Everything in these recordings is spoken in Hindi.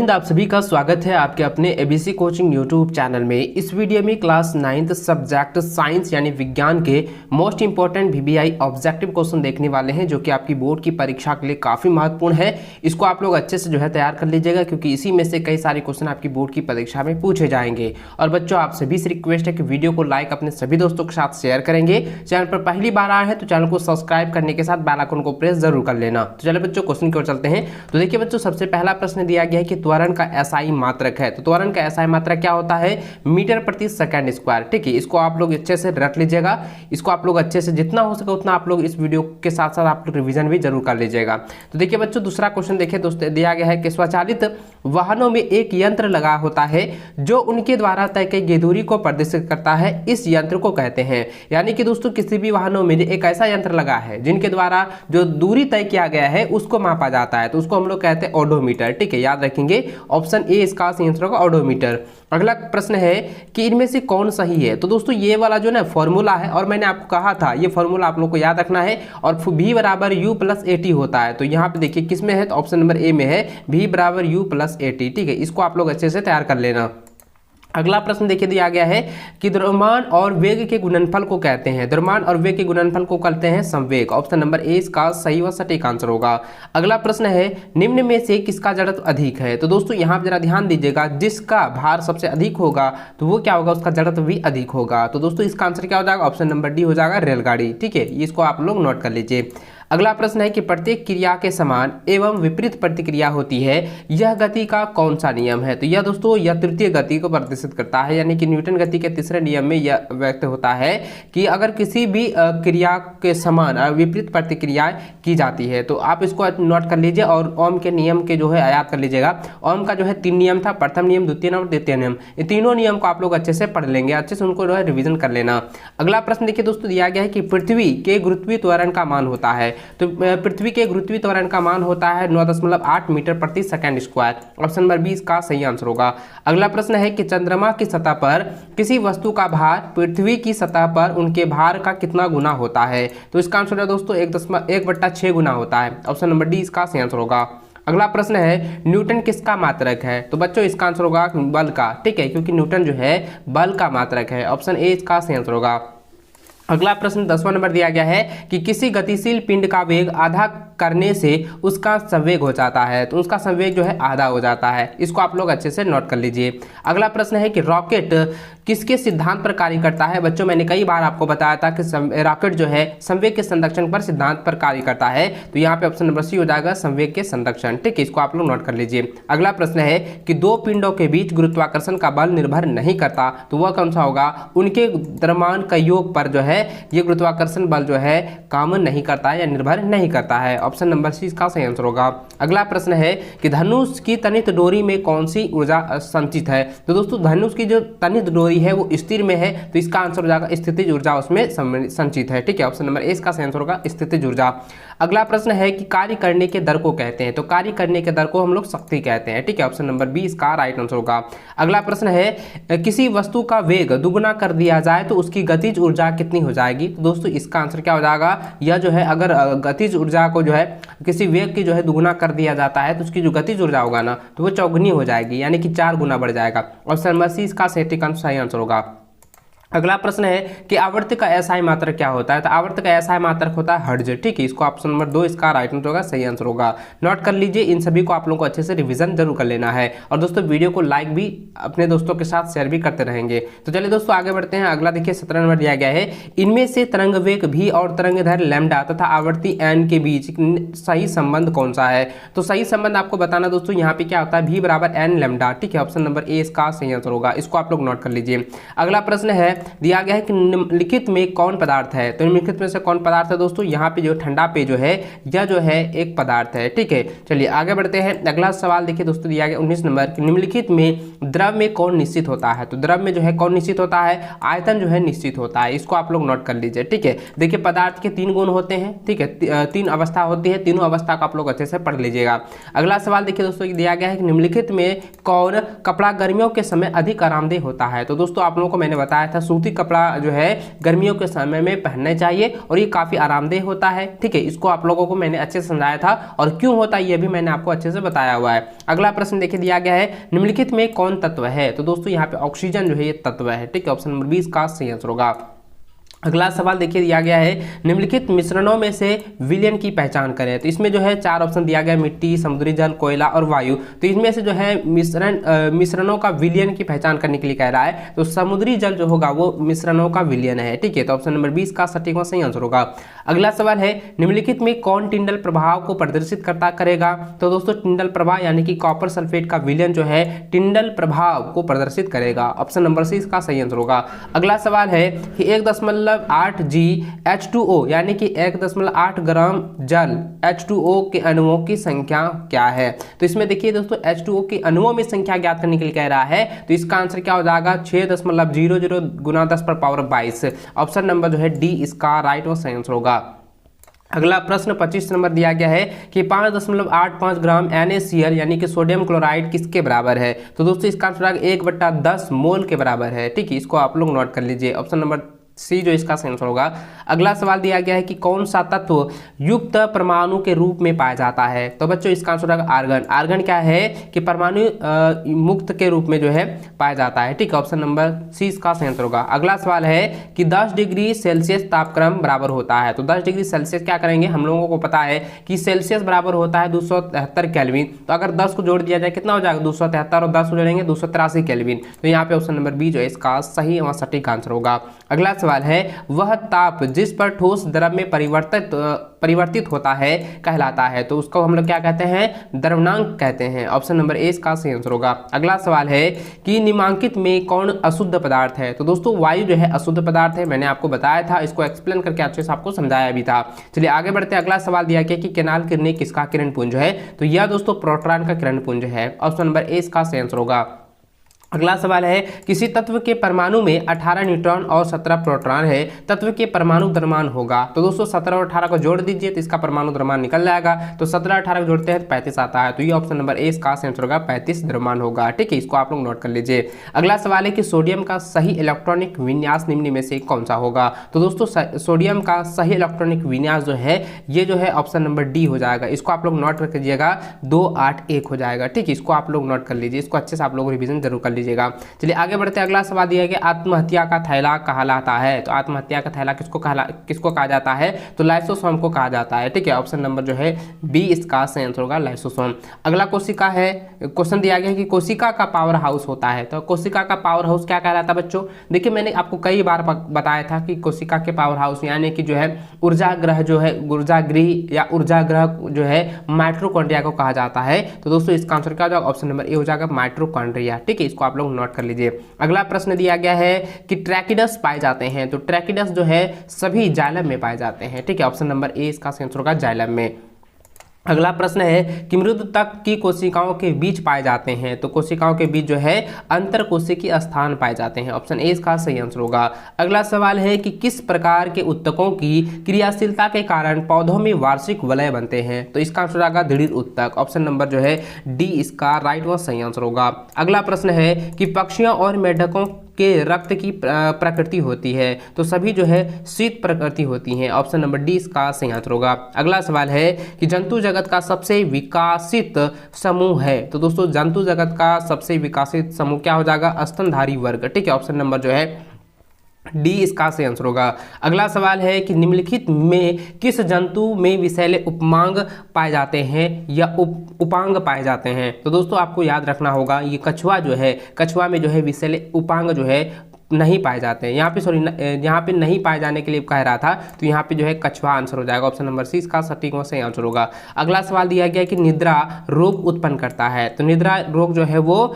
हिंद, आप सभी का स्वागत है आपके अपने एबीसी कोचिंग यूट्यूब चैनल में। इस वीडियो में क्लास 9th सब्जेक्ट साइंस यानी विज्ञान के most important VBI objective question देखने वाले हैं, जो कि आपकी बोर्ड की परीक्षा के लिए काफ़ी महत्वपूर्ण है। इसको आप लोग अच्छे से तैयार कर लीजिएगा, क्योंकि इसी में से कई सारे क्वेश्चन आपकी बोर्ड की परीक्षा में पूछे जाएंगे। और बच्चों, आप सभी से रिक्वेस्ट है कि वीडियो को लाइक अपने सभी दोस्तों के साथ शेयर करेंगे। चैनल पर पहली बार आए हैं तो चैनल को सब्सक्राइब करने के साथ बेल आइकन को प्रेस जरूर कर लेना। तो चलिए बच्चों, क्वेश्चन की ओर चलते हैं। तो देखिए बच्चों, सबसे पहला प्रश्न दिया गया है कि त्वरण का एसआई मात्रक है। तो त्वरण का एसआई मात्रक क्या होता है? मीटर प्रति सेकंड स्क्वायर। ठीक है, इसको आप लोग अच्छे से रट लीजिएगा। इसको आप लोग अच्छे से जितना हो सके उतना आप लोग इस वीडियो के साथ साथ आप लोग रिवीजन भी जरूर कर लीजिएगा। तो देखिए बच्चों, दूसरा क्वेश्चन देखिए दोस्तों, दिया गया है कि स्वचालित वाहनों में एक यंत्र लगा होता है जो उनके द्वारा तय की गई दूरी को प्रदर्शित करता है। इस यंत्र को कहते हैं, यानी कि दोस्तों किसी भी वाहनों में एक ऐसा यंत्र लगा है जिनके द्वारा जो दूरी तय किया गया है उसको मापा जाता है, तो उसको हम लोग कहते हैं ओडोमीटर। ठीक है, याद रखेंगे, ऑप्शन ए इसका सही आंसर होगा, ओडोमीटर। अगला प्रश्न है कि इनमें से कौन सही है। तो दोस्तों ये वाला जो ना फॉर्मूला है, और मैंने आपको कहा था ये फॉर्मूला आप लोग को याद रखना है, और v बराबर u प्लस AT होता है। तो यहाँ पे देखिए किस में है, तो ऑप्शन नंबर ए में है, v बराबर u प्लस AT। ठीक है, इसको आप लोग अच्छे से तैयार कर लेना। अगला प्रश्न देखिए दिया गया है कि द्रव्यमान और वेग के गुणनफल को कहते हैं। द्रव्यमान और वेग के गुणनफल को कहते हैं संवेग। ऑप्शन नंबर ए इसका सही व सटीक आंसर होगा। अगला प्रश्न है, निम्न में से किसका जड़त्व अधिक है। तो दोस्तों यहाँ पर जरा ध्यान दीजिएगा, जिसका भार सबसे अधिक होगा तो वो क्या होगा, उसका जड़त्व भी अधिक होगा। तो दोस्तों इसका आंसर क्या हो जाएगा, ऑप्शन नंबर डी हो जाएगा, रेलगाड़ी। ठीक है, इसको आप लोग नोट कर लीजिए। अगला प्रश्न है कि प्रत्येक क्रिया के समान एवं विपरीत प्रतिक्रिया होती है, यह गति का कौन सा नियम है। तो यह दोस्तों यह तृतीय गति को प्रदर्शित करता है, यानी कि न्यूटन गति के तीसरे नियम में यह व्यक्त होता है कि अगर किसी भी क्रिया के समान विपरीत प्रतिक्रिया की जाती है। तो आप इसको नोट कर लीजिए, और ओम के नियम के जो है याद कर लीजिएगा। ओम का जो है 3 नियम था, प्रथम नियम, द्वितीय नियम और तृतीय नियम। ये तीनों नियम को आप लोग अच्छे से पढ़ लेंगे, अच्छे से उनको जो है रिविजन कर लेना। अगला प्रश्न देखिए दोस्तों, दिया गया है कि पृथ्वी के गुरुत्वीय त्वरण का मान होता है। तो पृथ्वी के गुरुत्वीय त्वरण का मान होता है 9.8 मीटर प्रति second square. Option number B इसका सही आंसर होगा। अगला प्रश्न है कि चंद्रमा की सतह पर किसी वस्तु का भार पृथ्वी की सतह पर उनके भार का कितना गुना होता है। तो इसका आंसर है दोस्तों 1.6 गुना होता है। ऑप्शन नंबर डी इसका सही आंसर होगा। अगला प्रश्न है, न्यूटन किसका मात्रक है। तो बच्चों इसका आंसर होगा बल का। ठीक है, क्योंकि न्यूटन जो है बल का मात्रक है। ऑप्शन ए इसका सही आंसर होगा। अगला प्रश्न 10वां नंबर दिया गया है कि किसी गतिशील पिंड का वेग आधा करने से उसका संवेग हो जाता है। तो उसका संवेग जो है आधा हो जाता है। इसको आप लोग अच्छे से नोट कर लीजिए। अगला प्रश्न है कि रॉकेट किसके सिद्धांत पर कार्य करता है। बच्चों मैंने कई बार आपको बताया था कि रॉकेट जो है संवेग के संरक्षण पर सिद्धांत पर कार्य करता है। तो यहाँ पे ऑप्शन नंबर सी हो जाएगा, संवेग के संरक्षण। ठीक है, इसको आप लोग नोट कर लीजिए। अगला प्रश्न है कि दो पिंडों के बीच गुरुत्वाकर्षण का बल निर्भर नहीं करता, तो वह कौन सा होगा। उनके द्रव्यमान का योग पर जो है ये गुरुत्वाकर्षण बल जो है काम नहीं करता है या निर्भर नहीं करता है। ऑप्शन नंबर सी इसका सही आंसर होगा। अगला प्रश्न है कि धनुष की तनित डोरी में कौन सी ऊर्जा संचित है। तो दोस्तों धनुष की जो तनित डोरी है वो स्थिर में है, तो इसका आंसर हो जाएगा स्थितिज ऊर्जा उसमें संचित है। ठीक है, ऑप्शन नंबर ए इसका सही आंसर होगा, स्थितिज ऊर्जा। अगला प्रश्न है कि कार्य करने के दर को कहते हैं। तो कार्य करने के दर को हम लोग शक्ति कहते हैं। ठीक है, ऑप्शन नंबर बी इसका राइट आंसर होगा। अगला प्रश्न है, किसी वस्तु का वेग दुगुना कर दिया जाए तो उसकी गतिज ऊर्जा कितनी हो जाएगी। तो दोस्तों इसका आंसर क्या हो जाएगा, यह जो है अगर गतिज ऊर्जा को जो है किसी वेग की जो है दुगुना कर दिया जाता है तो उसकी जो गतिज ऊर्जा होगा ना, तो वो चौगुनी हो जाएगी, यानी कि 4 गुना बढ़ जाएगा। ऑप्शन नंबर सी इसका सही आंसर होगा। अगला प्रश्न है कि आवर्त का एसआई मात्रक क्या होता है। तो आवर्त का एसआई मात्रक होता है हर्ट्ज। ठीक है, इसको ऑप्शन नंबर 2 इसका राइट आंसर होगा, सही आंसर होगा। नोट कर लीजिए, इन सभी को आप लोगों को अच्छे से रिवीजन जरूर कर लेना है। और दोस्तों वीडियो को लाइक भी अपने दोस्तों के साथ शेयर भी करते रहेंगे। तो चलिए दोस्तों आगे बढ़ते हैं। अगला देखिए 17 नंबर दिया गया है, इनमें से तरंग वेग भी और तरंग दैर्घ्य लैम्डा तथा आवर्ती एन के बीच सही संबंध कौन सा है। तो सही संबंध आपको बताना दोस्तों, यहाँ पे क्या होता है, v बराबर एन लैम्डा। ठीक है, ऑप्शन नंबर ए इसका सही आंसर होगा। इसको आप लोग नोट कर लीजिए। अगला प्रश्न है, दिया गया है कि निम्नलिखित में कौन पदार्थ है। तो निम्नलिखित में से कौन पदार्थ है दोस्तों, यहाँ पे जो ठंडा पे जो है यह जो है एक पदार्थ है। ठीक है, चलिए आगे बढ़ते हैं। अगला सवाल देखिए दोस्तों, दिया गया 19 नंबर कि निम्नलिखित में द्रव में कौन निश्चित होता है। तो द्रव में जो है कौन निश्चित होता है, आयतन जो है निश्चित होता है। इसको आप लोग नोट कर लीजिए। ठीक है, देखिए पदार्थ के 3 गुण होते हैं। ठीक है, 3 अवस्था होती है, तीनों अवस्था को आप लोग अच्छे से पढ़ लीजिएगा। अगला सवाल देखिए दोस्तों, दिया गया है कि निम्नलिखित में कौन कपड़ा गर्मियों के समय अधिक आरामदेह होता है। तो दोस्तों आप लोगों को मैंने बताया था सूती कपड़ा जो है गर्मियों के समय में पहनना चाहिए और ये काफ़ी आरामदेह होता है। ठीक है, इसको आप लोगों को मैंने अच्छे से समझाया था और क्यों होता है ये भी मैंने आपको अच्छे से बताया हुआ है। अगला प्रश्न देखिए दिया गया है, निम्नलिखित में कौन तत्व है? तो दोस्तों यहाँ पे ऑक्सीजन जो है ये तत्व है। ठीक है, ऑप्शन नंबर 20 का सही आंसर होगा। अगला सवाल देखिए दिया गया है, निम्नलिखित मिश्रणों में से विलयन की पहचान करें। तो इसमें जो है 4 ऑप्शन दिया गया है, मिट्टी, समुद्री जल, कोयला और वायु। तो इसमें से जो है मिश्रणों का विलयन की पहचान करने के लिए कह रहा है, तो समुद्री जल जो होगा वो मिश्रणों का विलयन है। ठीक है, तो ऑप्शन नंबर 20 का सटीक व सही आंसर होगा। अगला सवाल है, निम्नलिखित में कौन टिंडल प्रभाव को प्रदर्शित करेगा? तो दोस्तों टिंडल प्रभाव यानी कि कॉपर सल्फेट का विलयन जो है टिंडल प्रभाव को प्रदर्शित करेगा। ऑप्शन नंबर सी इसका सही आंसर होगा। अगला सवाल है कि 1.8 G H2O यानी कि 1.8 ग्राम जल H2O के अणुओं की संख्या क्या है? तो इसमें देखिए दोस्तों H2O के अणुओं में संख्या ज्ञात करने के लिए कह रहा है, तो इसका आंसर क्या हो जाएगा? 6.00 गुना 10⁻22। ऑप्शन नंबर जो है डी इसका राइट और सही आंसर होगा। अगला प्रश्न 25 नंबर दिया गया है कि 5.85 ग्राम NaCl यानी कि सोडियम क्लोराइड किसके बराबर है? तो दोस्तों इसका आंसर 1/10 मोल के बराबर है। ठीक है, इसको आप लोग नोट कर लीजिए। ऑप्शन नंबर सी जो इसका सही आंसर होगा। अगला सवाल दिया गया है कि कौन सा तत्व युक्त परमाणु के रूप में पाया जाता है? तो बच्चों इसका आंसर होगा आर्गन। आर्गन क्या है कि परमाणु मुक्त के रूप में जो है पाया जाता है। ठीक है, ऑप्शन नंबर सी इसका सही आंसर होगा। अगला सवाल है कि 10 डिग्री सेल्सियस तापक्रम बराबर होता है। तो 10 डिग्री सेल्सियस क्या करेंगे, हम लोगों को पता है कि सेल्सियस बराबर होता है 273 केल्विन। तो अगर 10 को जोड़ दिया जाए कितना हो जाएगा? 273 और 10 को जोड़ेंगे 283 केल्विन। तो यहाँ पे ऑप्शन नंबर बी जो है इसका सही और सटीक आंसर होगा। अगला सवाल है, वह ताप जिस पर ठोस द्रव में परिवर्तित होता है कहलाता है। तो उसको हम लोग क्या कहते हैं? द्रवणांक कहते हैं। ऑप्शन नंबर ए इसका सही आंसर होगा। अगला सवाल है कि निम्नलिखित में कौन अशुद्ध पदार्थ है? तो दोस्तों वायु जो है अशुद्ध पदार्थ है, मैंने आपको बताया था, इसको एक्सप्लेन करके अच्छे से आपको समझाया भी था। चलिए आगे बढ़ते हैं। अगला सवाल दिया गया कि केनाल किरणें किसका किरण पुंज है? तो यह दोस्तों प्रोटॉन का किरण पुंज है। ऑप्शन नंबर ए इसका सही आंसर होगा। अगला सवाल है, किसी तत्व के परमाणु में 18 न्यूट्रॉन और 17 प्रोटॉन है, तत्व के परमाणु द्रव्यमान होगा। तो दोस्तों 17 और 18 को जोड़ दीजिए तो इसका परमाणु द्रव्यमान निकल जाएगा। तो 17 18 को जोड़ते हैं तो 35 आता है। तो ये ऑप्शन नंबर ए इसका आंसर होगा, 35 द्रव्यमान होगा। ठीक है, इसको आप लोग नोट कर लीजिए। अगला सवाल है कि सोडियम का सही इलेक्ट्रॉनिक विन्यास निम्न में से कौन सा होगा? तो दोस्तों सोडियम का सही इलेक्ट्रॉनिक विन्यास जो है ये जो है ऑप्शन नंबर डी हो जाएगा। इसको आप लोग नोट कर लीजिएगा, 281 हो जाएगा। ठीक है, इसको आप लोग नोट कर लीजिए, इसको अच्छे से आप लोग रिविजन जरूर कर लीजिएगा। चलिए आगे बढ़ते हैं। अगला सवाल दिया गया आत्महत्या का थैला कहलाता है। तो आत्महत्या का थैला किसको कहा जाता है? तो लाइसोसोम को कहा जाता है। ठीक है, ऑप्शन नंबर जो है बी इसका सही आंसर होगा, लाइसोसोम। अगला कोशिका है, क्वेश्चन दिया गया है कि कोशिका का पावर हाउस होता है। तो कोशिका का पावर हाउस क्या कहलाता है बच्चों? देखिए मैंने आपको कई बार बताया था कि कोशिका के पावर हाउस यानी कि जो है ऊर्जा ग्रह जो है, ऊर्जा गृह या ऊर्जा ग्रह जो है माइटोकॉन्ड्रिया को कहा जाता है। तो दोस्तों इसका आंसर क्या हो जाएगा? ऑप्शन नंबर ए हो जाएगा, माइटोकॉन्ड्रिया। ठीक है, इसको आप लोग नोट कर लीजिए। अगला प्रश्न दिया गया है कि ट्रैकिडस पाए जाते हैं। तो ट्रैकिडस जो है सभी जाइलम में पाए जाते हैं। ठीक है, ऑप्शन नंबर ए इसका आंसर होगा, जाइलम में। अगला प्रश्न है कि मृद तक की कोशिकाओं के बीच पाए जाते हैं। तो कोशिकाओं के बीच जो है अंतर कोशिकीय स्थान पाए जाते हैं। ऑप्शन ए इसका सही आंसर होगा। अगला सवाल है कि किस प्रकार के उत्तकों की क्रियाशीलता के कारण पौधों में वार्षिक वलय बनते हैं? तो इसका आंसर आएगा दृढ़ उत्तक। ऑप्शन नंबर जो है डी इसका राइट व सही आंसर होगा। अगला प्रश्न है कि पक्षियों और मेढकों के रक्त की प्रकृति होती है। तो सभी जो है शीत प्रकृति होती हैं। ऑप्शन नंबर डी इसका सही आंसर होगा। अगला सवाल है कि जंतु जगत का सबसे विकसित समूह है। तो दोस्तों जंतु जगत का सबसे विकसित समूह क्या हो जाएगा? स्तनधारी वर्ग। ठीक है, ऑप्शन नंबर जो है डी इसका सही आंसर होगा। अगला सवाल है कि निम्नलिखित में किस जंतु में विषैले उपांग पाए जाते हैं या उपांग पाए जाते हैं? तो दोस्तों आपको याद रखना होगा, ये कछुआ जो है, कछुआ में जो है विषैले उपांग जो है नहीं पाए जाते हैं। यहाँ पे सॉरी, यहाँ पे नहीं पाए जाने के लिए कह रहा था, तो यहाँ पे जो है कछुआ आंसर हो जाएगा। ऑप्शन नंबर सी इसका सटीक व सही आंसर होगा। अगला सवाल दिया गया कि निद्रा रोग उत्पन्न करता है। तो निद्रा रोग जो है वो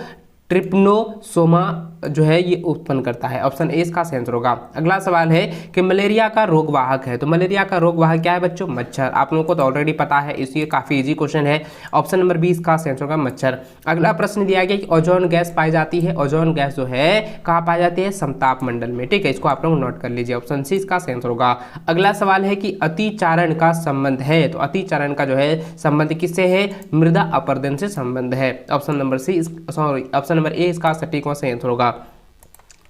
ट्रिप्नोसोमा जो है ये उत्पन्न करता है। ऑप्शन ए इसका आंसर होगा। अगला सवाल है कि मलेरिया का रोग वाहक है। तो मलेरिया का रोग वाहक क्या है बच्चों? मच्छर। आप लोगों को तो ऑलरेडी पता है, इसलिए काफी इजी क्वेश्चन है। ऑप्शन नंबर 20 का आंसर होगा मच्छर। अगला प्रश्न दिया गया कि ओजोन गैस पाई जाती है। ओजोन गैस जो है कहाँ पाई जाती है? समताप मंडल में। ठीक है, इसको आप लोग नोट कर लीजिए। ऑप्शन सी इसका आंसर होगा। अगला सवाल है कि अतिचारण का संबंध है। तो अतिचारण का जो है संबंध किससे है? मृदा अपरदन से संबंध है। Option number C sorry, option number A इसका सटीक व सही आंसर होगा।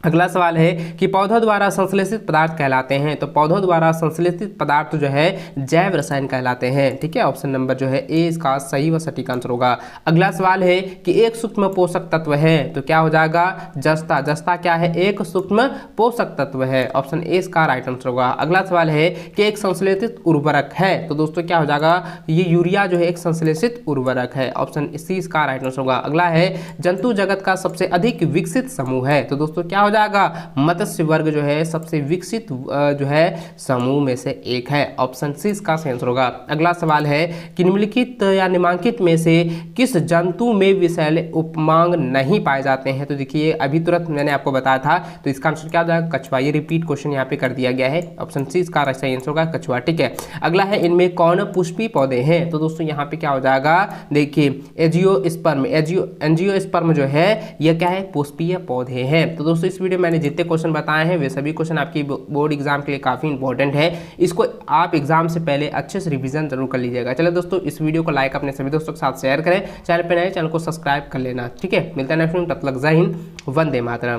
अगला सवाल है कि पौधों द्वारा संश्लेषित पदार्थ कहलाते हैं, तो पौधों द्वारा संश्लेषित पदार्थ जो है जैव रसायन कहलाते हैं। ठीक है, ऑप्शन नंबर जो है ए इसका सही व सटीक आंसर होगा। अगला सवाल है कि एक सूक्ष्म पोषक तत्व है, तो क्या हो जाएगा जस्ता। जस्ता क्या है, एक सूक्ष्म पोषक तत्व है, ऑप्शन ए इसका राइट आंसर होगा। अगला सवाल है कि एक संश्लेषित उर्वरक है, तो दोस्तों क्या हो जाएगा, ये यूरिया जो है एक संश्लेषित उर्वरक है, ऑप्शन सी इसका राइट आंसर होगा। अगला है जंतु जगत का सबसे अधिक विकसित समूह है, तो दोस्तों क्या जाएगा मत्स्य वर्ग जो है सबसे विकसित जो है समूह में से एक है, ऑप्शन सी इसका सही आंसर होगा। अगला सवाल है कि निम्नलिखित या निम्नांकित में से किस जंतु में विषैले उपमांग नहीं पाए जाते हैं, तो देखिए अभी तुरंत मैंने आपको बताया था, तो इसका आंसर क्या हो जाएगा कछुआ। ये रिपीट क्वेश्चन यहाँ पे कर दिया गया है, ऑप्शन सी इसका सही आंसर होगा कछुआ। ठीक है, अगला है इनमें कौन पुष्पी पौधे हैं, तो दोस्तों यहाँ पे क्या हो जाएगा, देखिए एंजियोस्पर्म, एंजियोस्पर्म जो है यह क्या है पुष्पीय पौधे हैं। तो दोस्तों इस वीडियो में मैंने जितने क्वेश्चन बताए हैं वे सभी क्वेश्चन आपकी बोर्ड एग्जाम के लिए काफी इंपॉर्टेंट है, इसको आप एग्जाम से पहले अच्छे से रिवीजन जरूर कर लीजिएगा। चलो दोस्तों इस वीडियो को लाइक अपने सभी दोस्तों के साथ शेयर करें, चैनल पर नए चैनल को सब्सक्राइब कर लेना। ठीक है, मिलता है नेक्स्ट वीडियो, तब तक जय हिंद, वंदे मातरम।